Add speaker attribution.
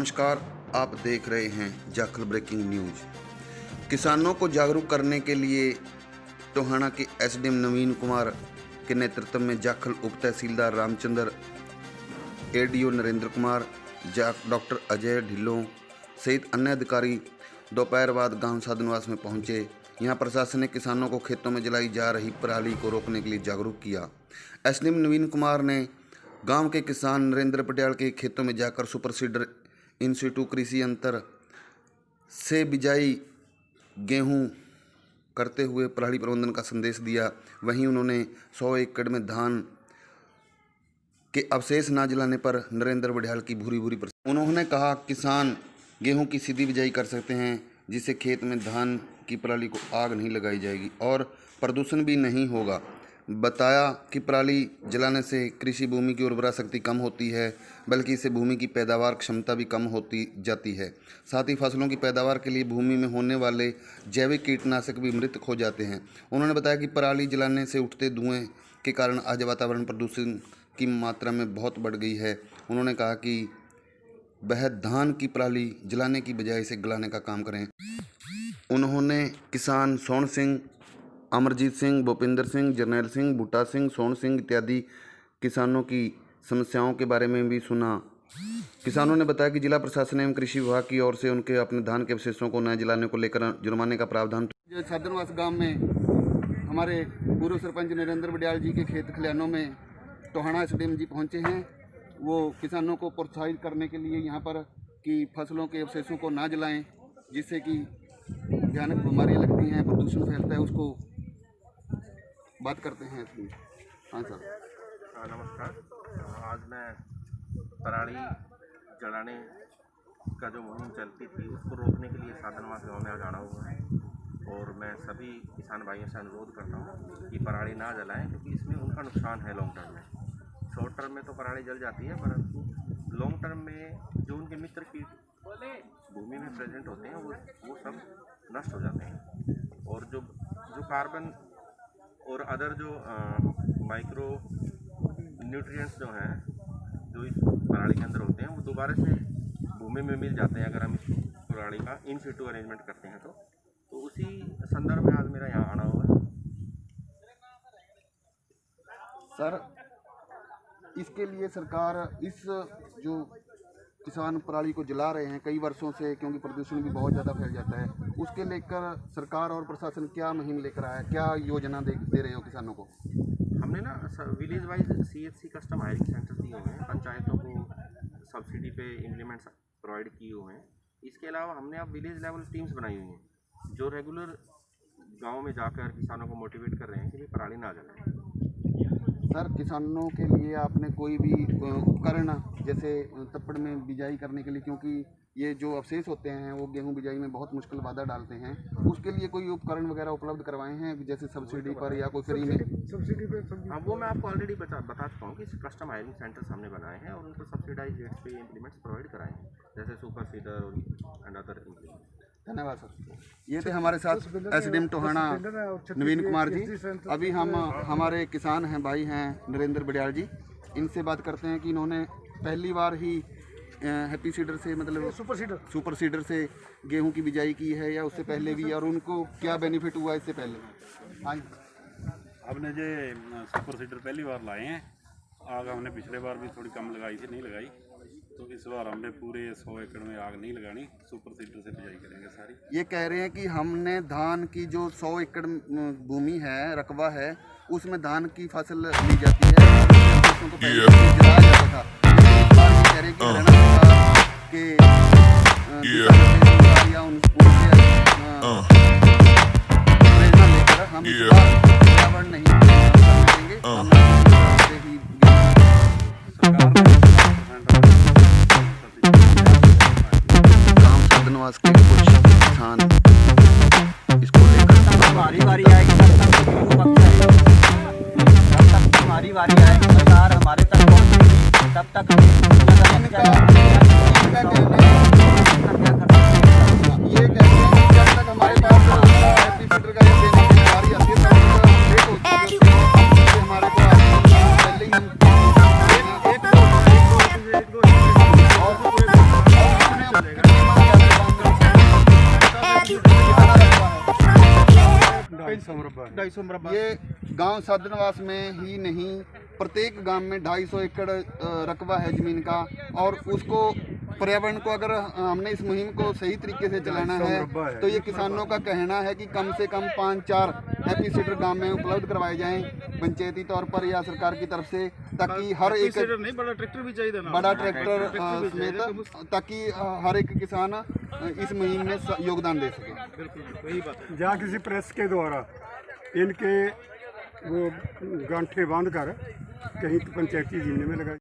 Speaker 1: नमस्कार, आप देख रहे हैं जाखल ब्रेकिंग न्यूज। किसानों को जागरूक करने के लिए टोहाना के एसडीएम नवीन कुमार के नेतृत्व में जाखल उप तहसीलदार रामचंद्र, एडीओ नरेंद्र कुमार, डॉक्टर अजय ढिल्लों सहित अन्य अधिकारी दोपहर बाद गांव साधुनिवास में पहुंचे। यहां प्रशासन ने किसानों को खेतों में जलाई जा रही पराली को रोकने के लिए जागरूक किया। एसडीएम नवीन कुमार ने गांव के किसान नरेंद्र पटियाल के खेतों में जाकर सुपर सीडर इन सिटू कृषि यंत्र से बिजाई गेहूं करते हुए पराली प्रबंधन का संदेश दिया। वहीं उन्होंने 100 एकड़ में धान के अवशेष न जलाने पर नरेंद्र पटियाल की भूरी भूरी उन्होंने कहा किसान गेहूं की सीधी बिजाई कर सकते हैं, जिससे खेत में धान की पराली को आग नहीं लगाई जाएगी और प्रदूषण भी नहीं होगा। बताया कि पराली जलाने से कृषि भूमि की उर्वरा शक्ति कम होती है, बल्कि इससे भूमि की पैदावार क्षमता भी कम होती जाती है। साथ ही फसलों की पैदावार के लिए भूमि में होने वाले जैविक कीटनाशक भी मृत हो जाते हैं। उन्होंने बताया कि पराली जलाने से उठते धुएं के कारण आज वातावरण प्रदूषण की मात्रा में बहुत बढ़ गई है। उन्होंने कहा कि वह धान की पराली जलाने की बजाय इसे गलाने का काम करें। उन्होंने किसान सोन सिंह, अमरजीत सिंह, भूपिंदर सिंह, जरनैल सिंह, बूटा सिंह, सोन सिंह इत्यादि किसानों की समस्याओं के बारे में भी सुना। किसानों ने बताया कि जिला प्रशासन एवं कृषि विभाग की ओर से उनके अपने धान के अवशेषों को न जलाने को लेकर जुर्माने का प्रावधान।
Speaker 2: साधनवास गांव में हमारे पूर्व सरपंच नरेंद्र पटियाल जी के खेत खलिहानों में टोहाना एसडीएम जी पहुंचे हैं। वो किसानों को प्रोत्साहित करने के लिए यहाँ पर कि फसलों के अवशेषों को ना जलाएं, जिससे कि भयानक बीमारियाँ लगती हैं, प्रदूषण फैलता है, उसको बात करते हैं इसमें। हाँ सर,
Speaker 3: नमस्कार। आज मैं पराली जलाने का जो मुहिम चलती थी उसको रोकने के लिए साधनवास गाँव में आज आना हुआ है और मैं सभी किसान भाइयों से अनुरोध करता हूँ कि पराली ना जलाएं, क्योंकि इसमें उनका नुकसान है लॉन्ग टर्म में। शॉर्ट टर्म में तो पराली जल जाती है, परंतु लॉन्ग टर्म में जो उनके मित्र कीट भूमि में प्रेजेंट होते हैं वो सब नष्ट हो जाते हैं और जो कार्बन और अदर जो माइक्रो न्यूट्रिएंट्स जो हैं जो इस पराली के अंदर होते हैं वो दोबारा से भूमि में मिल जाते हैं अगर हम इस पराली का इन सिटू अरेंजमेंट करते हैं तो उसी संदर्भ में आज मेरा यहाँ आना हुआ है।
Speaker 2: सर, इसके लिए सरकार इस जो किसान पराली को जला रहे हैं कई वर्षों से, क्योंकि प्रदूषण भी बहुत ज़्यादा फैल जाता है, उसके लेकर सरकार और प्रशासन क्या मुहिम लेकर आया है, क्या योजना दे रहे हो किसानों को?
Speaker 3: हमने ना village wise CHC custom hiring centre दिए हुए हैं, पंचायतों को सब्सिडी पे इम्प्लीमेंट्स प्रोवाइड किए हुए हैं। इसके अलावा हमने अब विलेज लेवल टीम्स बनाई हुई हैं जो रेगुलर गाँव में जाकर किसानों को मोटिवेट कर रहे हैं कि वे पराली ना जलाएं।
Speaker 2: सर, किसानों के लिए आपने कोई भी उपकरण जैसे तप्पड़ में बिजाई करने के लिए, क्योंकि ये जो अवशेष होते हैं वो गेहूं बिजाई में बहुत मुश्किल बाधा डालते हैं, उसके लिए कोई उपकरण वगैरह उपलब्ध करवाए हैं जैसे सब्सिडी पर या कोई फ्री में? सब्सिडी पे हाँ,
Speaker 3: वो मैं आपको ऑलरेडी बता चुका हूँ कि कस्टम हायरिंग सेंटर्स हमने बनाए हैं और उनको सब्सिडाइज रेट्स पे इम्प्लीमेंट्स प्रोवाइड कराए हैं, जैसे super seeder and other implements.
Speaker 2: धन्यवाद सर। ये थे हमारे साथ एसडीएम टोहाना नवीन कुमार जी। अभी हम हमारे किसान हैं, भाई हैं नरेंद्र पटियाल जी, इनसे बात करते हैं कि इन्होंने पहली बार ही हैप्पी सीडर से मतलब सुपर सीडर से गेहूं की बिजाई की है या उससे पहले भी, और उनको क्या बेनिफिट हुआ इससे पहले? हाँ,
Speaker 4: हमने जो सुपर सीडर पहली बार लाए हैं। आग हमने पिछले बार भी थोड़ी कम लगाई थी, नहीं लगाई, तो इस बार हमने पूरे 100 एकड़ में आग नहीं लगानी, सुपर सीडर से बिजाई करेंगे सारी।
Speaker 2: ये कह रहे हैं कि हमने धान की जो 100 एकड़ भूमि है, रकबा है, उसमें धान की फसल ली जाती है, तो पहले जलाया जाता था। इस बार ये कह रहे हैं कि हरियाणा सरकार के या उनसे प्रेरणा लेकर हम इस बार पर्यावरण नहीं देंगे, हम साधनवास के कुछ किसान इसको लेकर
Speaker 5: हमारी बारी आएगी हमारी बारी आएगी, सरकार हमारे तक पहुंचेगी, तब तक
Speaker 2: ये कहते हैं कि जब तक हमारे पास हैप्पी सीडर का ये देने की बारी आती है 250 मुरब्बा। ये गांव साधनवास में ही नहीं, प्रत्येक गांव में 250 एकड़ रकबा है ज़मीन का, और उसको पर्यावरण को अगर हमने इस मुहिम को सही तरीके से चलाना है तो ये किसानों का कहना है कि कम से कम 5-4 हैप्पी सीडर गांव में उपलब्ध करवाए जाएं पंचायती तौर पर या सरकार की तरफ से, ताकि हर एक
Speaker 6: नहीं बड़ा ट्रैक्टर भी चाहिए ना,
Speaker 2: बड़ा ट्रैक्टर समेत, ताकि हर एक किसान इस मुहिम में योगदान दे सके।
Speaker 6: बिल्कुल वही बात है।
Speaker 7: या किसी प्रेस के द्वारा इनके वो गांठे बांध कर कहीं पंचायती जीने में लगाए।